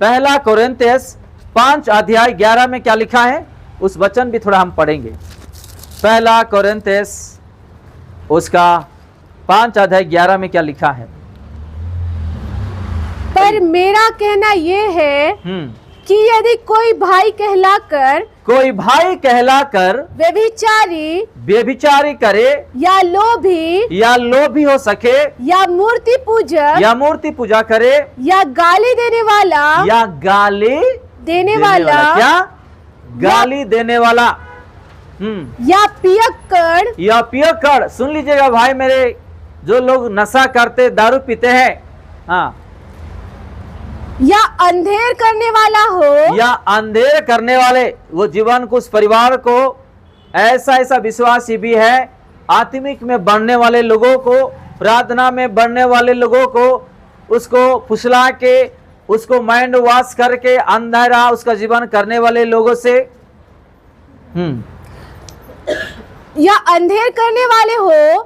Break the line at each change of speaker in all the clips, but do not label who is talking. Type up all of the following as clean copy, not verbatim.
पहला कोरिन्थियस 5 अध्याय 11 में क्या लिखा है, उस वचन भी थोड़ा हम पढ़ेंगे। पहला कोरिन्थियस उसका 5 अध्याय 11 में क्या लिखा है।
पर मेरा कहना ये है कि यदि कोई भाई कहलाकर व्यभिचारी करे या लोभी हो सके या मूर्ति पूजा करे या गाली देने वाला
क्या गाली देने वाला
या
पियक्कड़। सुन लीजिएगा भाई मेरे, जो लोग नशा करते दारू पीते हैं, हाँ,
या अंधेर करने वाले, वो जीवन को, उस परिवार को, ऐसा विश्वासी भी है, आत्मिक में बढ़ने वाले लोगों को, प्रार्थना में बढ़ने वाले लोगों को, उसको फुसला के, उसको माइंड वॉश करके अंधेरा उसका जीवन करने वाले लोगों से या अंधेर करने वाले हो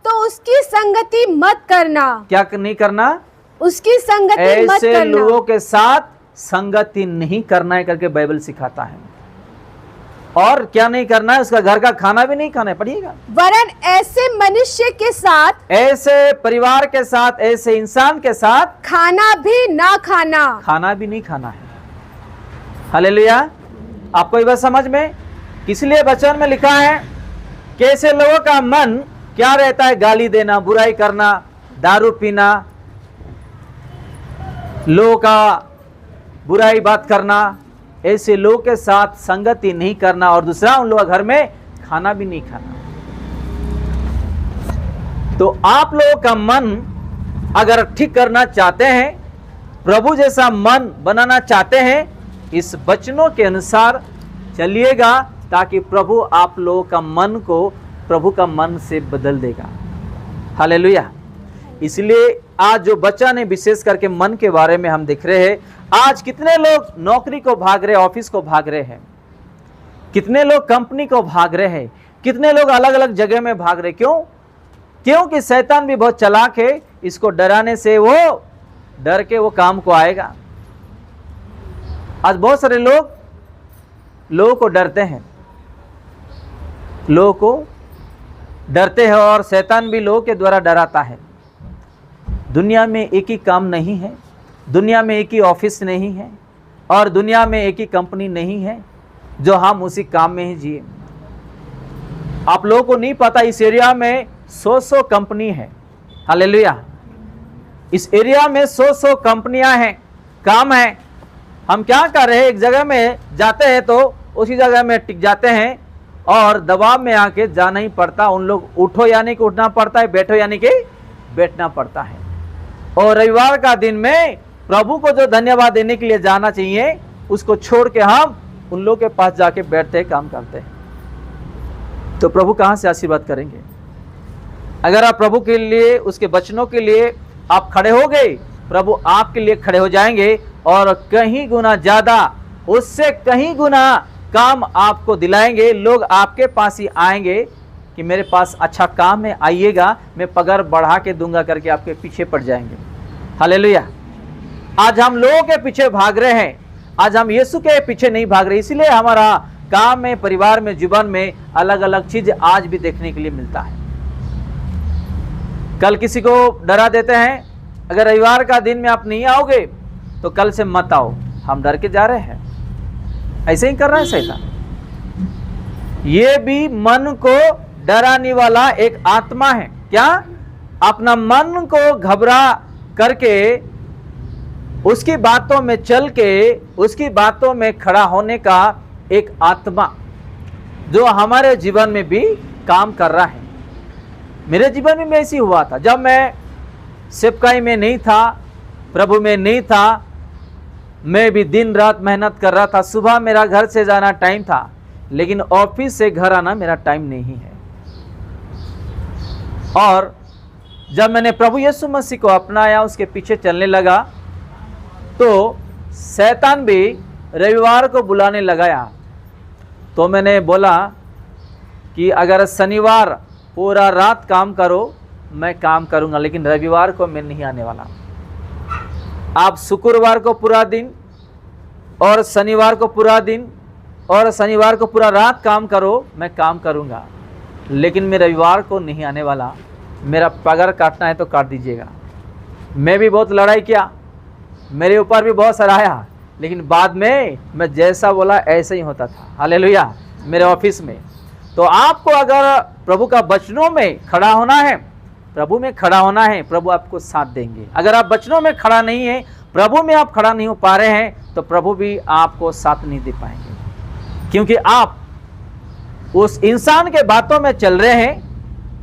तो उसकी संगति मत करना।
क्या नहीं करना?
उसकी संगति मत करना।
ऐसे लोगों के साथ संगति नहीं करना है करके बाइबल सिखाता है। और क्या नहीं करना है? उसका घर का खाना भी नहीं खाना है, पढ़िएगा।
वरन ऐसे मनुष्य के साथ,
ऐसे परिवार के साथ, ऐसे इंसान के साथ
खाना भी नहीं खाना है।
हालेलुया। आपको ये बात समझ में? इसलिए वचन में लिखा है कि ऐसे लोगों का मन क्या रहता है? गाली देना, बुराई करना, दारू पीना, लोगों का बुराई बात करना, ऐसे लोगों के साथ संगति नहीं करना, और दूसरा उन लोगों घर में खाना भी नहीं खाना। तो आप लोगों का मन अगर ठीक करना चाहते हैं, प्रभु जैसा मन बनाना चाहते हैं, इस वचनों के अनुसार चलिएगा, ताकि प्रभु आप लोगों का मन को प्रभु का मन से बदल देगा। हालेलुया। इसलिए आज जो वचन है, विशेष करके मन के बारे में हम देख रहे हैं। आज कितने लोग नौकरी को भाग रहे, ऑफिस को भाग रहे हैं, कितने लोग कंपनी को भाग रहे हैं, कितने लोग अलग अलग जगह में भाग रहे। क्यों? क्योंकि शैतान भी बहुत चालाक है, इसको डराने से वो डर के वो काम को आएगा। आज बहुत सारे लोगों को डरते हैं, लोगों को डरते हैं, और शैतान भी लोगों के द्वारा डराता है। दुनिया में एक ही काम नहीं है, दुनिया में एक ही ऑफिस नहीं है, और दुनिया में एक ही कंपनी नहीं है जो हम उसी काम में ही जिए। आप लोगों को नहीं पता, इस एरिया में 100 कंपनी है। हालेलुया। इस एरिया में 100 कंपनियां हैं, काम है। हम क्या कर रहे हैं? एक जगह में जाते हैं तो उसी जगह में टिक जाते हैं, और दबाव में आके जाना ही पड़ता। उन लोग उठो यानी कि उठना पड़ता है, बैठो यानी कि बैठना पड़ता है। और रविवार का दिन में प्रभु को जो धन्यवाद देने के लिए जाना चाहिए, उसको छोड़ के हम उन लोगों के पास जाके बैठते हैं, काम करते हैं। तो प्रभु कहां से आशीर्वाद करेंगे? अगर आप प्रभु के लिए, उसके वचनों के लिए आप खड़े हो गए, प्रभु आपके लिए खड़े हो जाएंगे, और कहीं गुना ज्यादा, उससे कहीं गुना काम आपको दिलाएंगे। लोग आपके पास ही आएंगे कि मेरे पास अच्छा काम है, आइएगा, मैं पगार बढ़ा के दूंगा करके आपके पीछे पड़ जाएंगे। हालेलुया। आज हम लोगों के पीछे भाग रहे हैं, आज हम यीशु के पीछे नहीं भाग रहे। इसलिए हमारा काम में, परिवार में, जीवन में अलग अलग चीज आज भी देखने के लिए मिलता है। कल किसी को डरा देते हैं, अगर रविवार का दिन में आप नहीं आओगे तो कल से मत आओ, हम डर के जा रहे हैं। ऐसे ही कर रहा है शैतान। ये भी मन को डराने वाला एक आत्मा है। क्या? अपना मन को घबरा करके, उसकी बातों में चल के, उसकी बातों में खड़ा होने का एक आत्मा, जो हमारे जीवन में भी काम कर रहा है। मेरे जीवन में ऐसी हुआ था। जब मैं सेवकाई में नहीं था, प्रभु में नहीं था, मैं भी दिन रात मेहनत कर रहा था। सुबह मेरा घर से जाना टाइम था, लेकिन ऑफिस से घर आना मेरा टाइम नहीं है। और जब मैंने प्रभु यीशु मसीह को अपनाया, उसके पीछे चलने लगा, तो शैतान भी रविवार को बुलाने लगाया। तो मैंने बोला कि अगर शनिवार पूरा रात काम करो, मैं काम करूंगा, लेकिन रविवार को मैं नहीं आने वाला। आप शुक्रवार को पूरा दिन और शनिवार को पूरा दिन और शनिवार को पूरा रात काम करो, मैं काम करूँगा, लेकिन मैं रविवार को नहीं आने वाला, मेरा पगार काटना है तो काट दीजिएगा। मैं भी बहुत लड़ाई किया, मेरे ऊपर भी बहुत सराहा, लेकिन बाद में मैं जैसा बोला ऐसा ही होता था। हालेलुया। मेरे ऑफिस में तो आपको अगर प्रभु का वचनों में खड़ा होना है, प्रभु में खड़ा होना है, प्रभु आपको साथ देंगे। अगर आप वचनों में खड़ा नहीं है, प्रभु में आप खड़ा नहीं हो पा रहे हैं, तो प्रभु भी आपको साथ नहीं दे पाएंगे, क्योंकि आप उस इंसान के बातों में चल रहे हैं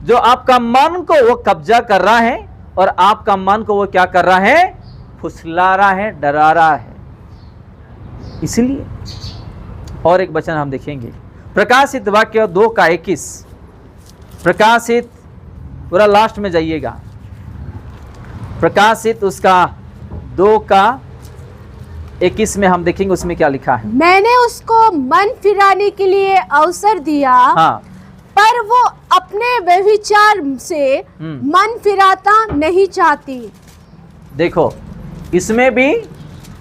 जो आपका मन को वो कब्जा कर रहा है, और आपका मन को वो क्या कर रहा है, फुसला रहा है, डरा रहा है। इसलिए और एक वचन हम देखेंगे, प्रकाशित वाक्य 2:21। प्रकाशित पूरा लास्ट में जाइएगा, प्रकाशित उसका 2:21 में हम देखेंगे उसमें क्या लिखा है।
मैंने उसको मन फिराने के लिए अवसर दिया,
हाँ,
पर वो अपने व्यभिचार से मन फिराता नहीं चाहती।
देखो इसमें भी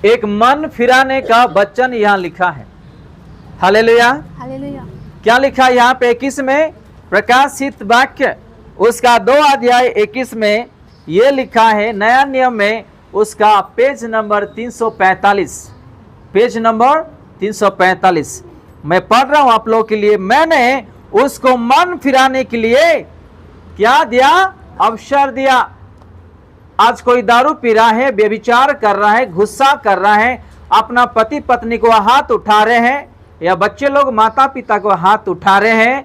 एक मन फिराने का वचन यहाँ लिखा है। हालेलुया।
हालेलुया।
क्या लिखा है यहाँ पे 21 में? प्रकाशित वाक्य उसका 2:21 में ये लिखा है, नया नियम में उसका पेज नंबर 345, पेज नंबर 345 मैं पढ़ रहा हूं आप लोगों के लिए। मैंने उसको मन फिराने के लिए क्या दिया? अवसर दिया। आज कोई दारू पी रहा है, व्यभिचार कर रहा है, गुस्सा कर रहा है, अपना पति पत्नी को हाथ उठा रहे हैं, या बच्चे लोग माता पिता को हाथ उठा रहे हैं,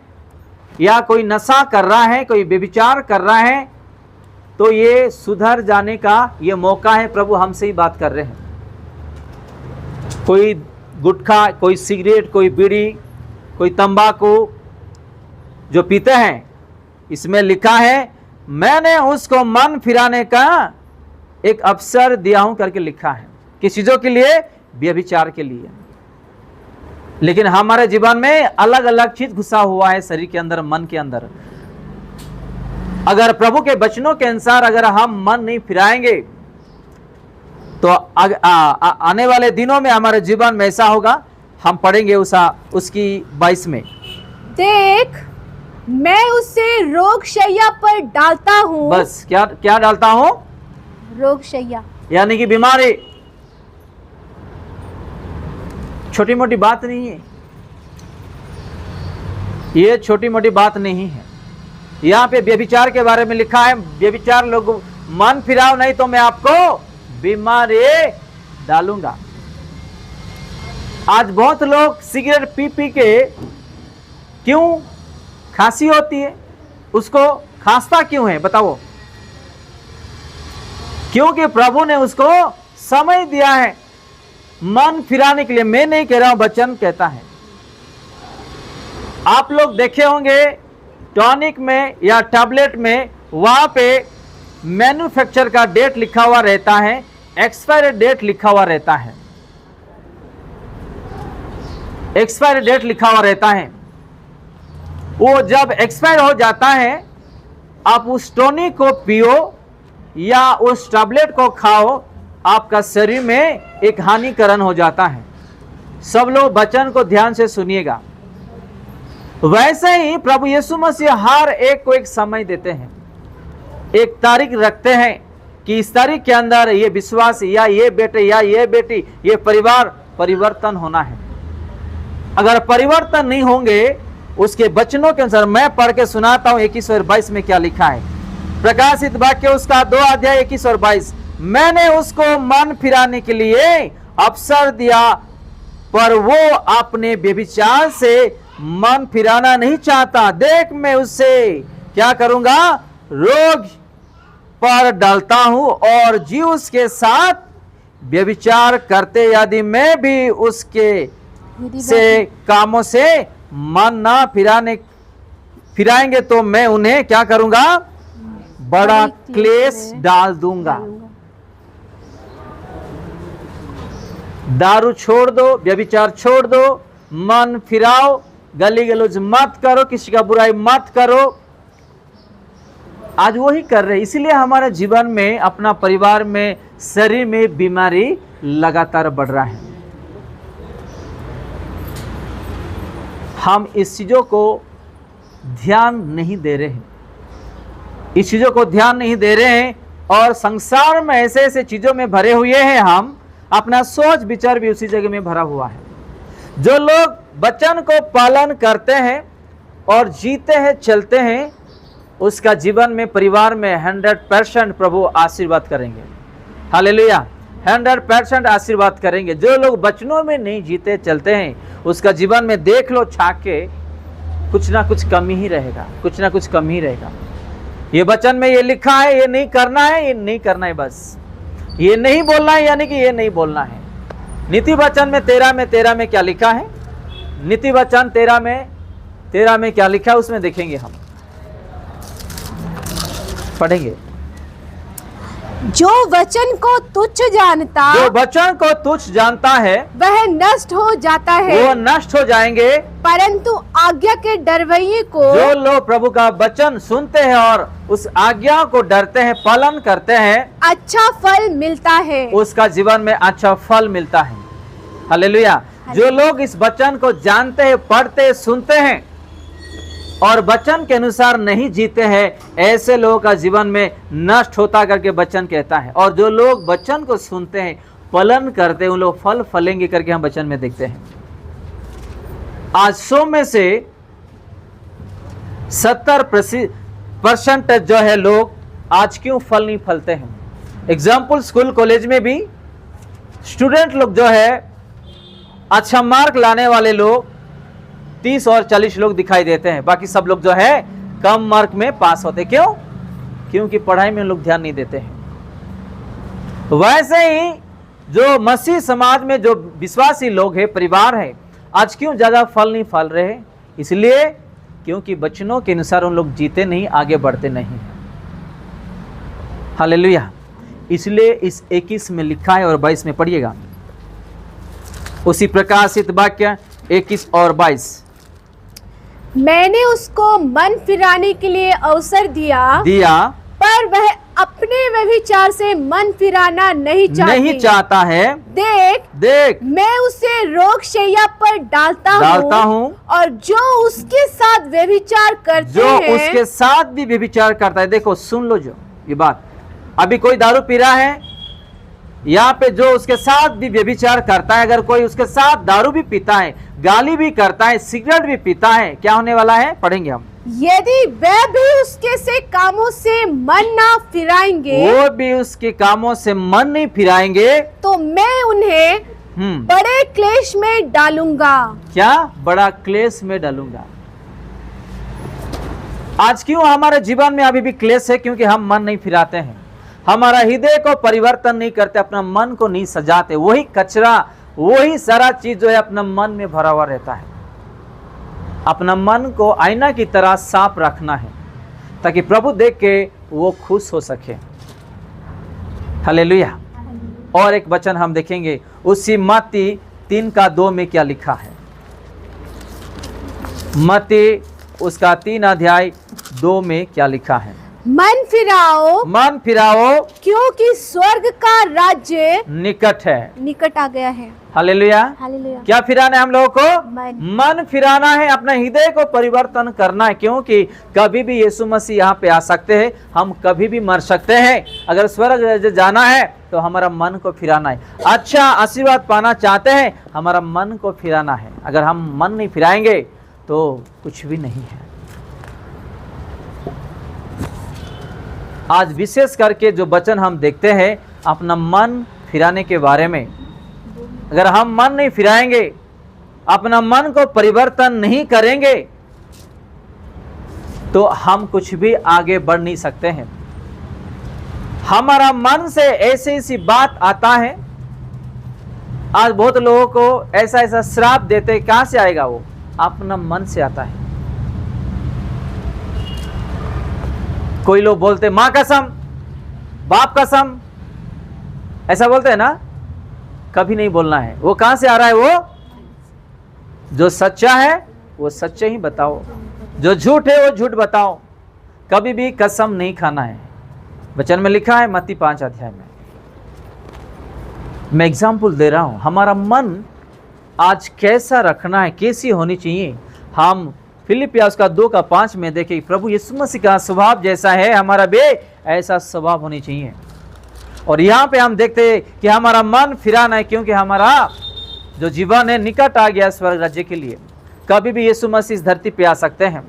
या कोई नशा कर रहा है, कोई व्यभिचार कर रहा है, तो ये सुधर जाने का ये मौका है। प्रभु हमसे ही बात कर रहे हैं। कोई गुटखा, कोई सिगरेट, कोई बीड़ी, कोई तंबाकू जो पीते हैं, इसमें लिखा है मैंने उसको मन फिराने का एक अवसर दिया हूं करके लिखा है। किस चीजों के लिए? व्यभिचार के लिए। लेकिन हमारे जीवन में अलग अलग चीज घुसा हुआ है शरीर के अंदर, मन के अंदर। अगर प्रभु के वचनों के अनुसार अगर हम मन नहीं फिराएंगे तो आने वाले दिनों में हमारे जीवन में ऐसा होगा। हम पढ़ेंगे उसकी 22 में,
देख मैं उसे रोगशैया पर डालता हूँ।
बस क्या क्या डालता हूँ?
रोगशैया
यानी कि बीमारी। छोटी मोटी बात नहीं है ये, छोटी मोटी बात नहीं है। यहाँ पे व्यभिचार के बारे में लिखा है, व्यभिचार लोग मन फिराओ नहीं तो मैं आपको बीमारी डालूंगा। आज बहुत लोग सिगरेट पी पी के क्यों खांसी होती है, उसको खांसता क्यों है बताओ? क्योंकि प्रभु ने उसको समय दिया है मन फिराने के लिए। मैं नहीं कह रहा हूं, वचन कहता है। आप लोग देखे होंगे टॉनिक में या टैबलेट में वहां पे मैन्युफैक्चर का डेट लिखा हुआ रहता है, एक्सपायरी डेट लिखा हुआ रहता है, एक्सपायरी डेट लिखा हुआ रहता है। वो जब एक्सपायर हो जाता है, आप उस टॉनिक को पियो या उस टैबलेट को खाओ, आपका शरीर में एक हानिकरण हो जाता है। सब लोग वचन को ध्यान से सुनिएगा। वैसे ही प्रभु यीशु मसीह हर एक को एक समय देते हैं, एक तारीख रखते हैं कि इस तारीख के अंदर ये विश्वास या ये बेटे या ये बेटी, ये परिवार परिवर्तन होना है। अगर परिवर्तन नहीं होंगे उसके वचनों के अनुसार, मैं पढ़ के सुनाता हूं 21 और 22 में क्या लिखा है। प्रकाशित वाक्य उसका 2:21 और 22, मैंने उसको मन फिराने के लिए अवसर दिया, पर वो अपने व्यभिचार से मन फिराना नहीं चाहता। देख मैं उससे क्या करूंगा? रोग पर डालता हूं और जीव उसके साथ व्यभिचार करते, यदि मैं भी उसके से कामों से मन ना फिराएंगे तो मैं उन्हें क्या करूंगा? बड़ा क्लेश डाल दूंगा। दारू छोड़ दो, व्यभिचार छोड़ दो, मन फिराओ, गली गलौज मत करो, किसी का बुराई मत करो। आज वही कर रहे, इसीलिए हमारे जीवन में, अपना परिवार में, शरीर में बीमारी लगातार बढ़ रहा है। हम इस चीज़ों को ध्यान नहीं दे रहे हैं, इस चीज़ों को ध्यान नहीं दे रहे हैं, और संसार में ऐसे ऐसे चीज़ों में भरे हुए हैं, हम अपना सोच विचार भी उसी जगह में भरा हुआ है। जो लोग वचन को पालन करते हैं और जीते हैं, चलते हैं, उसका जीवन में, परिवार में 100% प्रभु आशीर्वाद करेंगे। हालेलुया, 100% आशीर्वाद करेंगे। जो लोग वचनों में नहीं जीते चलते हैं, उसका जीवन में देख लो छाक के, कुछ ना कुछ कमी ही रहेगा, कुछ ना कुछ कमी ही रहेगा। ये वचन में ये लिखा है, ये नहीं करना है, ये नहीं करना है, बस ये नहीं बोलना है, यानी कि ये नहीं बोलना है। नीति वचन में 13 में क्या लिखा है? नीति वचन 13 में क्या लिखा है, उसमें देखेंगे, हम पढ़ेंगे।
जो वचन को तुच्छ जानता,
जो वचन को तुच्छ जानता है,
वह नष्ट हो जाता है,
वो नष्ट हो जाएंगे।
परंतु आज्ञा के डरवैये को,
जो लोग प्रभु का वचन सुनते हैं और उस आज्ञा को डरते हैं, पालन करते हैं,
अच्छा फल मिलता है,
उसका जीवन में अच्छा फल मिलता है। हालेलुया। जो लोग इस वचन को जानते हैं, पढ़ते हैं, सुनते हैं और वचन के अनुसार नहीं जीते हैं, ऐसे लोगों का जीवन में नष्ट होता करके वचन कहता है। और जो लोग वचन को सुनते हैं, पालन करते हैं, उन लोग फल फलेंगे करके हम वचन में देखते हैं। आज 100 में से 70% जो है लोग आज क्यों फल नहीं फलते हैं? एग्जाम्पल, स्कूल कॉलेज में भी स्टूडेंट लोग जो है, अच्छा मार्क लाने वाले लोग 30 और 40 लोग दिखाई देते हैं, बाकी सब लोग जो है कम मार्क में पास होते। क्यों? क्योंकि पढ़ाई में लोग ध्यान नहीं देते हैं। वैसे ही जो मसीह समाज में जो विश्वासी लोग हैं, परिवार है, आज क्यों ज्यादा फल नहीं फल रहे? इसलिए क्योंकि वचनों के अनुसार उन लोग जीते नहीं, आगे बढ़ते नहीं। हालेलुया। इसलिए इस 21 में लिखा है और 22 में पढ़िएगा, उसी प्रकाशित वाक्य 21 और 22।
मैंने उसको मन फिराने के लिए अवसर दिया, पर वह अपने व्यभिचार से मन फिराना नहीं
चाहता है। देख
मैं उसे रोग शैया पर डालता हूँ, और जो उसके साथ व्यभिचार करते हैं,
जो उसके साथ भी व्यभिचार करता है। देखो, सुन लो जो ये बात, अभी कोई दारू पी रहा है, यहाँ पे जो उसके साथ भी व्यभिचार करता है, अगर कोई उसके साथ दारू भी पीता है, गाली भी करता है, सिगरेट भी पीता है, क्या होने वाला है? पढ़ेंगे हम।
यदि वह भी उसके से कामों से मन ना फिराएंगे,
वो भी उसके कामों से मन नहीं फिराएंगे,
तो मैं उन्हें बड़े क्लेश में डालूंगा।
क्या? बड़ा क्लेश में डालूंगा। आज क्यों हमारे जीवन में अभी भी क्लेश है? क्योंकि हम मन नहीं फिराते हैं, हमारा हृदय को परिवर्तन नहीं करते, अपना मन को नहीं सजाते। वही कचरा, वही सारा चीज जो है अपना मन में भरा हुआ रहता है। अपना मन को आईना की तरह साफ रखना है, ताकि प्रभु देख के वो खुश हो सके। हालेलुया। और एक वचन हम देखेंगे, उसी मत्ती 3:2 में क्या लिखा है। मत्ती उसका 3 अध्याय 2 में क्या लिखा है?
मन फिराओ, क्योंकि स्वर्ग का राज्य निकट आ गया है।
हालेलुया। क्या फिराना है हम लोगों को?
मन
फिराना है, अपना हृदय को परिवर्तन करना है। क्योंकि कभी भी यीशु मसीह यहाँ पे आ सकते हैं, हम कभी भी मर सकते हैं। अगर स्वर्ग राज्य जाना है तो हमारा मन को फिराना है। अच्छा आशीर्वाद पाना चाहते हैं, हमारा मन को फिराना है। अगर हम मन नहीं फिराएंगे तो कुछ भी नहीं है। आज विशेष करके जो वचन हम देखते हैं अपना मन फिराने के बारे में, अगर हम मन नहीं फिराएंगे, अपना मन को परिवर्तन नहीं करेंगे, तो हम कुछ भी आगे बढ़ नहीं सकते हैं। हमारा मन से ऐसी बात आता है। आज बहुत लोगों को ऐसा श्राप देते हैं। कहां से आएगा वो? अपना मन से आता है। कोई लोग बोलते माँ कसम, बाप कसम, ऐसा बोलते हैं ना। कभी नहीं बोलना है। वो कहां से आ रहा है? वो जो सच्चा है वो सच्चे ही बताओ, जो झूठ है वो झूठ बताओ। कभी भी कसम नहीं खाना है। वचन में लिखा है मत्ती 5 अध्याय में। मैं एग्जाम्पल दे रहा हूं। हमारा मन आज कैसा रखना है, कैसी होनी चाहिए। हम फिलिपिया उसका 2:5 में देखें, प्रभु यीशु मसीह का स्वभाव जैसा है हमारा भी ऐसा स्वभाव होनी चाहिए। और यहाँ पे हम देखते हैं कि हमारा मन फिराना है, क्योंकि हमारा जो जीवन है निकट आ गया स्वर्ग राज्य के लिए। कभी भी यीशु मसीह इस धरती पे आ सकते हैं।